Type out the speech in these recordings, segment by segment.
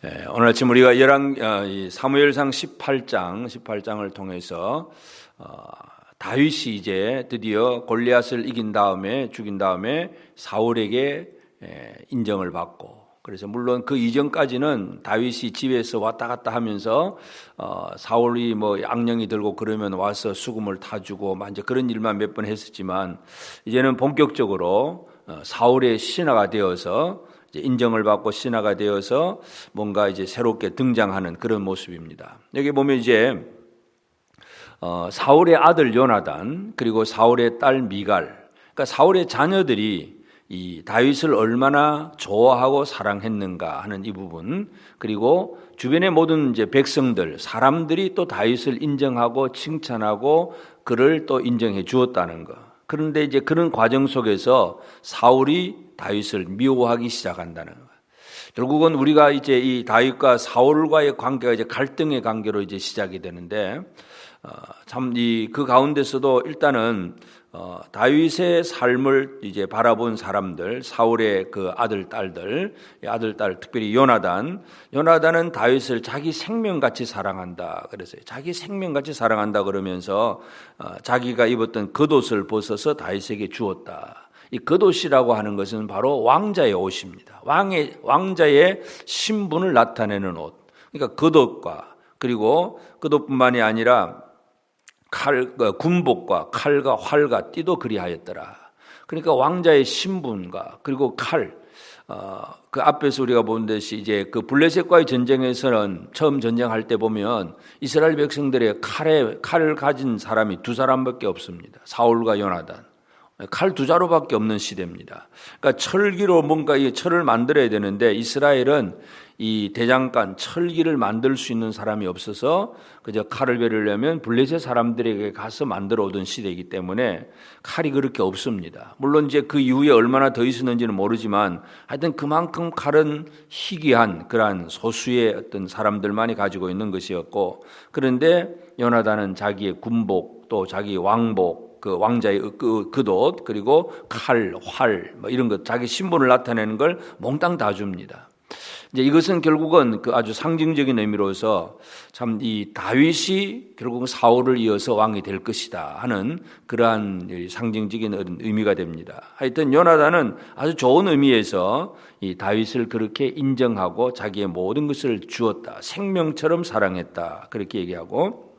오늘 아침 우리가 사무엘상 18장을 통해서 다윗이 이제 드디어 골리앗을 죽인 다음에 사울에게 인정을 받고, 그래서 물론 그 이전까지는 다윗이 집에서 왔다 갔다 하면서 사울이 뭐 악령이 들고 그러면 와서 수금을 타주고 이제 그런 일만 몇 번 했었지만, 이제는 본격적으로 사울의 신하가 되어서 인정을 받고 신하가 되어서 뭔가 이제 새롭게 등장하는 그런 모습입니다. 여기 보면 이제 사울의 아들 요나단, 그리고 사울의 딸 미갈, 그러니까 사울의 자녀들이 이 다윗을 얼마나 좋아하고 사랑했는가 하는 이 부분, 그리고 주변의 모든 이제 백성들, 사람들이 또 다윗을 인정하고 칭찬하고 그를 또 인정해 주었다는 것. 그런데 이제 그런 과정 속에서 사울이 다윗을 미워하기 시작한다는 거예요. 결국은 우리가 이제 이 다윗과 사울과의 관계가 이제 갈등의 관계로 이제 시작이 되는데, 참 그 가운데서도 일단은 다윗의 삶을 이제 바라본 사람들, 사울의 그 아들 딸들, 특별히 요나단은 다윗을 자기 생명같이 사랑한다 그랬어요. 자기 생명같이 사랑한다 그러면서 자기가 입었던 겉옷을 벗어서 다윗에게 주었다. 이 겉옷이라고 하는 것은 바로 왕자의 옷입니다. 왕자의 신분을 나타내는 옷. 그러니까 겉옷과, 그리고 겉옷뿐만이 아니라 군복과 칼과 활과 띠도 그리하였더라. 그러니까 왕자의 신분과 그리고 칼, 그 앞에서 우리가 본 듯이 이제 그 블레셋과의 전쟁에서는 처음 전쟁할 때 보면 이스라엘 백성들의 칼을 가진 사람이 두 사람밖에 없습니다. 사울과 요나단. 칼 두 자루밖에 없는 시대입니다. 그러니까 철기로 뭔가 이 철을 만들어야 되는데, 이스라엘은 이 대장간 철기를 만들 수 있는 사람이 없어서 그저 칼을 베르려면 블레셋 사람들에게 가서 만들어 오던 시대이기 때문에 칼이 그렇게 없습니다. 물론 이제 그 이후에 얼마나 더 있었는지는 모르지만, 하여튼 그만큼 칼은 희귀한 그러한 소수의 어떤 사람들만이 가지고 있는 것이었고, 그런데 요나단은 자기의 군복, 또 자기 왕복, 그 왕자의 겉옷, 그리고 칼, 활, 뭐 이런 것, 자기 신분을 나타내는 걸 몽땅 다 줍니다. 이제 이것은 결국은 그 아주 상징적인 의미로서 참 이 다윗이 결국은 사울을 이어서 왕이 될 것이다 하는 그러한 상징적인 의미가 됩니다. 하여튼 요나단은 아주 좋은 의미에서 이 다윗을 그렇게 인정하고 자기의 모든 것을 주었다, 생명처럼 사랑했다, 그렇게 얘기하고,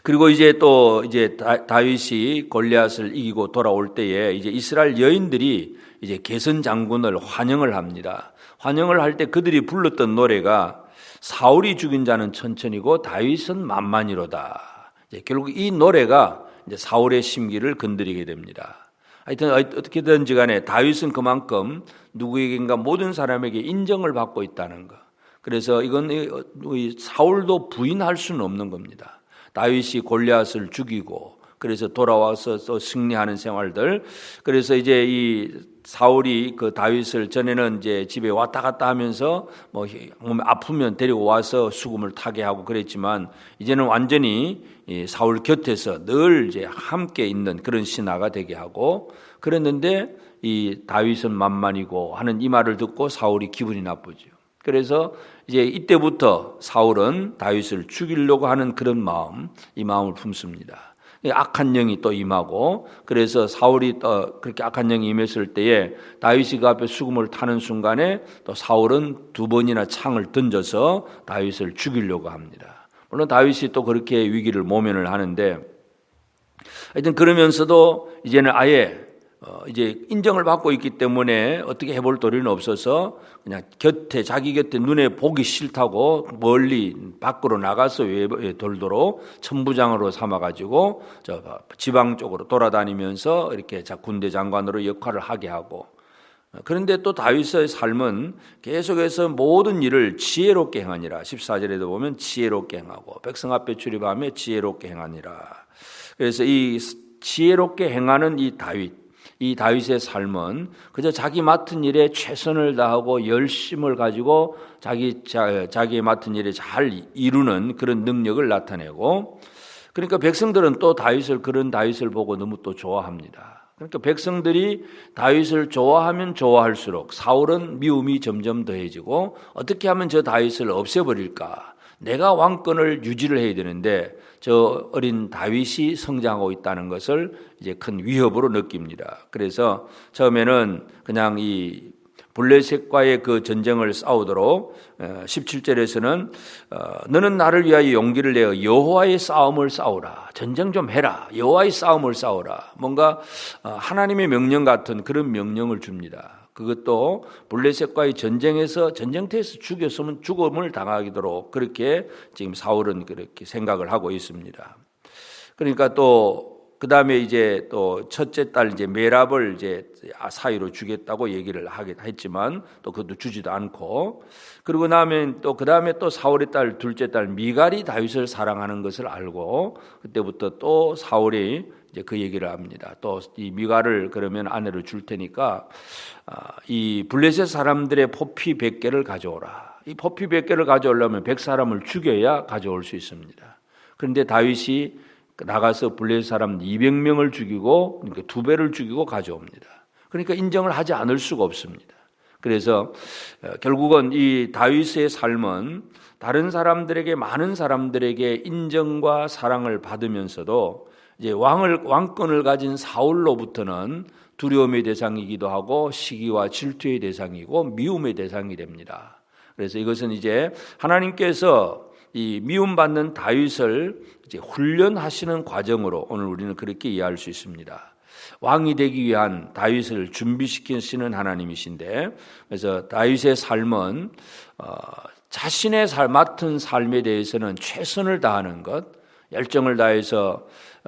그리고 이제 다윗이 골리앗을 이기고 돌아올 때에 이제 이스라엘 여인들이 이제 게선 장군을 환영을 합니다. 환영을 할 때 그들이 불렀던 노래가 사울이 죽인 자는 천천히고 다윗은 만만이로다. 결국 이 노래가 이제 사울의 심기를 건드리게 됩니다. 하여튼 어떻게든지 간에 다윗은 그만큼 누구에게인가 모든 사람에게 인정을 받고 있다는 것. 그래서 이건 사울도 부인할 수는 없는 겁니다. 다윗이 골리앗을 죽이고 그래서 돌아와서 또 승리하는 생활들. 그래서 이제 이 사울이 그 다윗을 전에는 이제 집에 왔다 갔다 하면서 뭐 아프면 데리고 와서 수금을 타게 하고 그랬지만, 이제는 완전히 이 사울 곁에서 늘 이제 함께 있는 그런 신하가 되게 하고 그랬는데, 이 다윗은 만만이고 하는 이 말을 듣고 사울이 기분이 나쁘죠. 그래서 이제 이때부터 사울은 다윗을 죽이려고 하는 그런 마음, 이 마음을 품습니다. 악한 영이 또 임하고, 그래서 사울이 또 그렇게 악한 영이 임했을 때에 다윗이 그 앞에 수금을 타는 순간에 또 사울은 두 번이나 창을 던져서 다윗을 죽이려고 합니다. 물론 다윗이 또 그렇게 위기를 모면을 하는데, 하여튼 그러면서도 이제는 아예 이제 인정을 받고 있기 때문에 어떻게 해볼 도리는 없어서 그냥 자기 곁에 눈에 보기 싫다고 멀리 밖으로 나가서 돌도록 천부장으로 삼아가지고 저 지방 쪽으로 돌아다니면서 이렇게 군대 장관으로 역할을 하게 하고, 그런데 또 다윗의 삶은 계속해서 모든 일을 지혜롭게 행하니라. 14절에도 보면 지혜롭게 행하고 백성 앞에 출입하며 지혜롭게 행하니라. 그래서 이 지혜롭게 행하는 이 다윗의 삶은 그저 자기 맡은 일에 최선을 다하고 열심을 가지고 자기의 맡은 일에 잘 이루는 그런 능력을 나타내고, 그러니까 백성들은 또 그런 다윗을 보고 너무 또 좋아합니다. 그러니까 백성들이 다윗을 좋아하면 좋아할수록 사울은 미움이 점점 더해지고 어떻게 하면 저 다윗을 없애버릴까? 내가 왕권을 유지를 해야 되는데 저 어린 다윗이 성장하고 있다는 것을 이제 큰 위협으로 느낍니다. 그래서 처음에는 그냥 이 블레셋과의 그 전쟁을 싸우도록 17절에서는 너는 나를 위하여 용기를 내어 여호와의 싸움을 싸우라. 전쟁 좀 해라. 여호와의 싸움을 싸우라. 뭔가 하나님의 명령 같은 그런 명령을 줍니다. 그것도 블레셋과의 전쟁에서 전쟁터에서 죽였으면 죽음을 당하도록 그렇게 지금 사울은 그렇게 생각을 하고 있습니다. 그러니까 또 그 다음에 이제 또 첫째 딸 이제 메랍을 이제 사위로 주겠다고 얘기를 하긴 했지만 또 그것도 주지도 않고 그리고 나면 또 그 다음에 또 사울의 딸 둘째 딸 미갈이 다윗을 사랑하는 것을 알고 그때부터 또 사울이 이제 그 얘기를 합니다. 또 이 미갈을 그러면 아내로 줄 테니까 이 블레셋 사람들의 포피 100개를 가져오라. 이 포피 100개를 가져오려면 100사람을 죽여야 가져올 수 있습니다. 그런데 다윗이 나가서 블레셋 사람 200명을 죽이고 그러니까 2배를 죽이고 가져옵니다. 그러니까 인정을 하지 않을 수가 없습니다. 그래서 결국은 이 다윗의 삶은 다른 사람들에게 많은 사람들에게 인정과 사랑을 받으면서도 이제 왕권을 가진 사울로부터는 두려움의 대상이기도 하고 시기와 질투의 대상이고 미움의 대상이 됩니다. 그래서 이것은 이제 하나님께서 이 미움받는 다윗을 이제 훈련하시는 과정으로 오늘 우리는 그렇게 이해할 수 있습니다. 왕이 되기 위한 다윗을 준비시키시는 하나님이신데 그래서 다윗의 삶은 자신의 맡은 삶에 대해서는 최선을 다하는 것, 열정을 다해서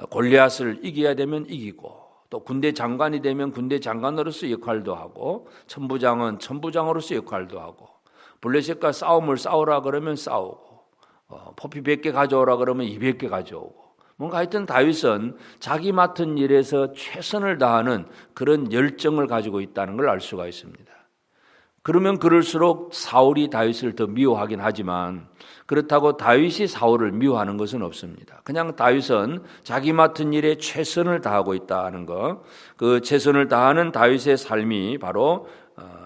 골리앗을 이겨야 되면 이기고 또 군대 장관이 되면 군대 장관으로서 역할도 하고 천부장은 천부장으로서 역할도 하고 블레셋과 싸움을 싸우라 그러면 싸우고 포피 100개 가져오라 그러면 200개 가져오고 뭔가 하여튼 다윗은 자기 맡은 일에서 최선을 다하는 그런 열정을 가지고 있다는 걸 알 수가 있습니다. 그러면 그럴수록 사울이 다윗을 더 미워하긴 하지만 그렇다고 다윗이 사울을 미워하는 것은 없습니다. 그냥 다윗은 자기 맡은 일에 최선을 다하고 있다는 것, 그 최선을 다하는 다윗의 삶이 바로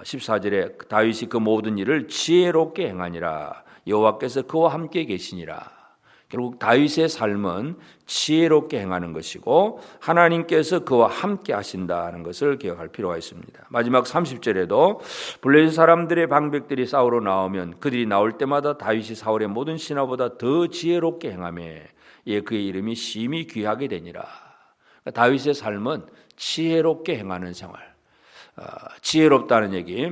14절에 다윗이 그 모든 일을 지혜롭게 행하니라. 여호와께서 그와 함께 계시니라. 결국 다윗의 삶은 지혜롭게 행하는 것이고 하나님께서 그와 함께 하신다는 것을 기억할 필요가 있습니다. 마지막 30절에도 블레셋 사람들의 방백들이 싸우러 나오면 그들이 나올 때마다 다윗이 사울의 모든 신하보다 더 지혜롭게 행하며 그의 이름이 심히 귀하게 되니라. 다윗의 삶은 지혜롭게 행하는 생활. 지혜롭다는 얘기.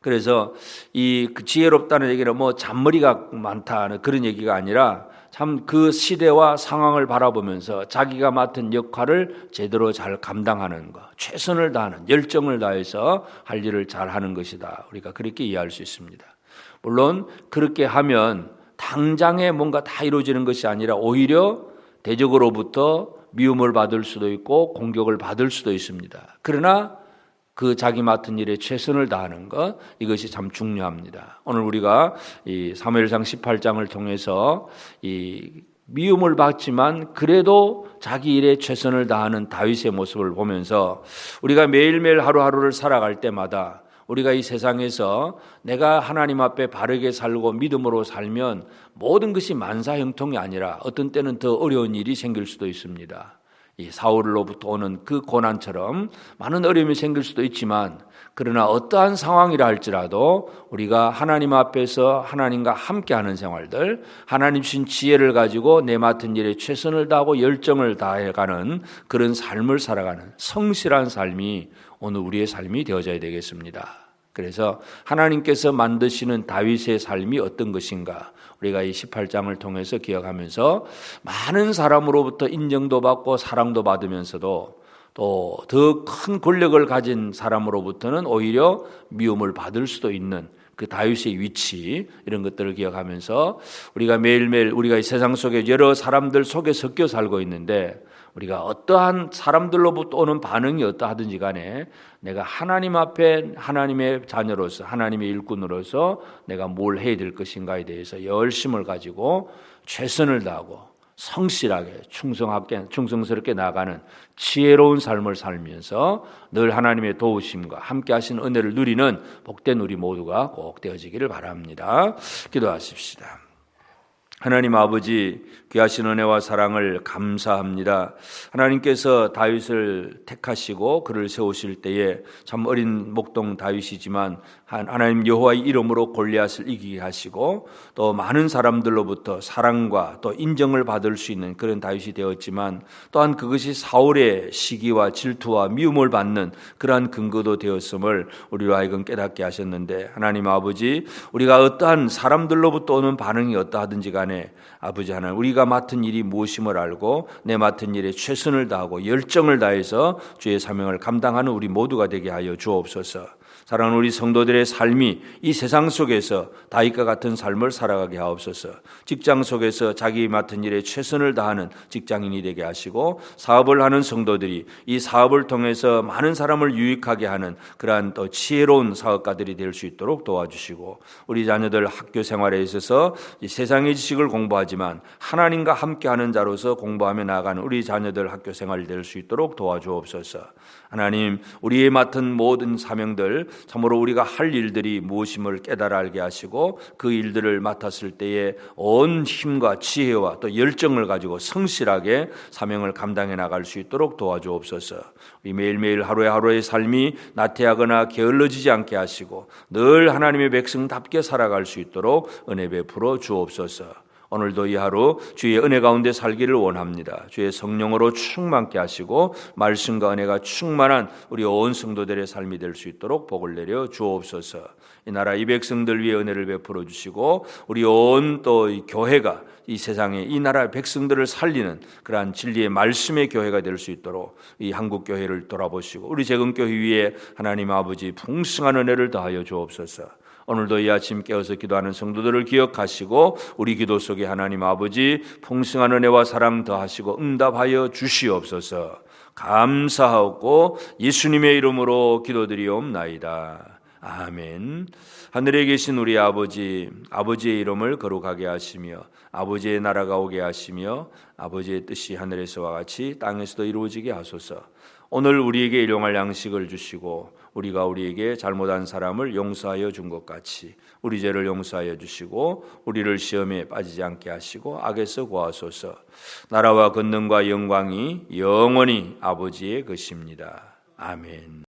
그래서 이 지혜롭다는 얘기는 뭐 잔머리가 많다는 그런 얘기가 아니라 참 그 시대와 상황을 바라보면서 자기가 맡은 역할을 제대로 잘 감당하는 것, 최선을 다하는 열정을 다해서 할 일을 잘 하는 것이다. 우리가 그렇게 이해할 수 있습니다. 물론 그렇게 하면 당장에 뭔가 다 이루어지는 것이 아니라 오히려 대적으로부터 미움을 받을 수도 있고 공격을 받을 수도 있습니다. 그러나 그 자기 맡은 일에 최선을 다하는 것, 이것이 참 중요합니다. 오늘 우리가 이 사무엘상 18장을 통해서 이 미움을 받지만 그래도 자기 일에 최선을 다하는 다윗의 모습을 보면서 우리가 매일매일 하루하루를 살아갈 때마다 우리가 이 세상에서 내가 하나님 앞에 바르게 살고 믿음으로 살면 모든 것이 만사형통이 아니라 어떤 때는 더 어려운 일이 생길 수도 있습니다. 이 사울로부터 오는 그 고난처럼 많은 어려움이 생길 수도 있지만 그러나 어떠한 상황이라 할지라도 우리가 하나님 앞에서 하나님과 함께하는 생활들, 하나님 주신 지혜를 가지고 내 맡은 일에 최선을 다하고 열정을 다해가는 그런 삶을 살아가는 성실한 삶이 오늘 우리의 삶이 되어져야 되겠습니다. 그래서 하나님께서 만드시는 다윗의 삶이 어떤 것인가 우리가 이 18장을 통해서 기억하면서 많은 사람으로부터 인정도 받고 사랑도 받으면서도 또 더 큰 권력을 가진 사람으로부터는 오히려 미움을 받을 수도 있는 그 다윗의 위치, 이런 것들을 기억하면서 우리가 매일매일 우리가 이 세상 속에 여러 사람들 속에 섞여 살고 있는데 우리가 어떠한 사람들로부터 오는 반응이 어떠하든지 간에 내가 하나님 앞에 하나님의 자녀로서 하나님의 일꾼으로서 내가 뭘 해야 될 것인가에 대해서 열심을 가지고 최선을 다하고 성실하게 충성스럽게 나가는 지혜로운 삶을 살면서 늘 하나님의 도우심과 함께 하신 은혜를 누리는 복된 우리 모두가 꼭 되어지기를 바랍니다. 기도하십시다. 하나님 아버지, 귀하신 은혜와 사랑을 감사합니다. 하나님께서 다윗을 택하시고 그를 세우실 때에 참 어린 목동 다윗이지만 하나님 여호와의 이름으로 골리앗을 이기게 하시고 또 많은 사람들로부터 사랑과 또 인정을 받을 수 있는 그런 다윗이 되었지만 또한 그것이 사울의 시기와 질투와 미움을 받는 그러한 근거도 되었음을 우리로 하여금 깨닫게 하셨는데, 하나님 아버지, 우리가 어떠한 사람들로부터 오는 반응이 어떠하든지 간에 아버지 하나님, 우리가 맡은 일이 무엇임을 알고 내 맡은 일에 최선을 다하고 열정을 다해서 주의 사명을 감당하는 우리 모두가 되게 하여 주옵소서. 사랑하는 우리 성도들의 삶이 이 세상 속에서 다윗과 같은 삶을 살아가게 하옵소서. 직장 속에서 자기 맡은 일에 최선을 다하는 직장인이 되게 하시고, 사업을 하는 성도들이 이 사업을 통해서 많은 사람을 유익하게 하는 그러한 또 지혜로운 사업가들이 될 수 있도록 도와주시고, 우리 자녀들 학교 생활에 있어서 이 세상의 지식을 공부하지만 하나님과 함께하는 자로서 공부하며 나아가는 우리 자녀들 학교 생활이 될 수 있도록 도와주옵소서. 하나님, 우리의 맡은 모든 사명들, 참으로 우리가 할 일들이 무엇임을 깨달아 알게 하시고 그 일들을 맡았을 때에 온 힘과 지혜와 또 열정을 가지고 성실하게 사명을 감당해 나갈 수 있도록 도와주옵소서. 우리 매일매일 하루하루의 삶이 나태하거나 게을러지지 않게 하시고 늘 하나님의 백성답게 살아갈 수 있도록 은혜 베풀어 주옵소서. 오늘도 이 하루 주의 은혜 가운데 살기를 원합니다. 주의 성령으로 충만케 하시고 말씀과 은혜가 충만한 우리 온 성도들의 삶이 될 수 있도록 복을 내려 주옵소서. 이 나라 이 백성들 위해 은혜를 베풀어 주시고 우리 온 또 교회가 이 세상에 이 나라 백성들을 살리는 그러한 진리의 말씀의 교회가 될 수 있도록 이 한국 교회를 돌아보시고 우리 재건교회 위에 하나님 아버지 풍성한 은혜를 더하여 주옵소서. 오늘도 이 아침 깨어서 기도하는 성도들을 기억하시고 우리 기도 속에 하나님 아버지 풍성한 은혜와 사랑 더하시고 응답하여 주시옵소서. 감사하고 예수님의 이름으로 기도드리옵나이다. 아멘. 하늘에 계신 우리 아버지, 아버지의 이름을 거룩하게 하시며 아버지의 나라가 오게 하시며 아버지의 뜻이 하늘에서와 같이 땅에서도 이루어지게 하소서. 오늘 우리에게 일용할 양식을 주시고 우리가 우리에게 잘못한 사람을 용서하여 준 것 같이 우리 죄를 용서하여 주시고 우리를 시험에 빠지지 않게 하시고 악에서 구하소서. 나라와 권능과 영광이 영원히 아버지의 것입니다. 아멘.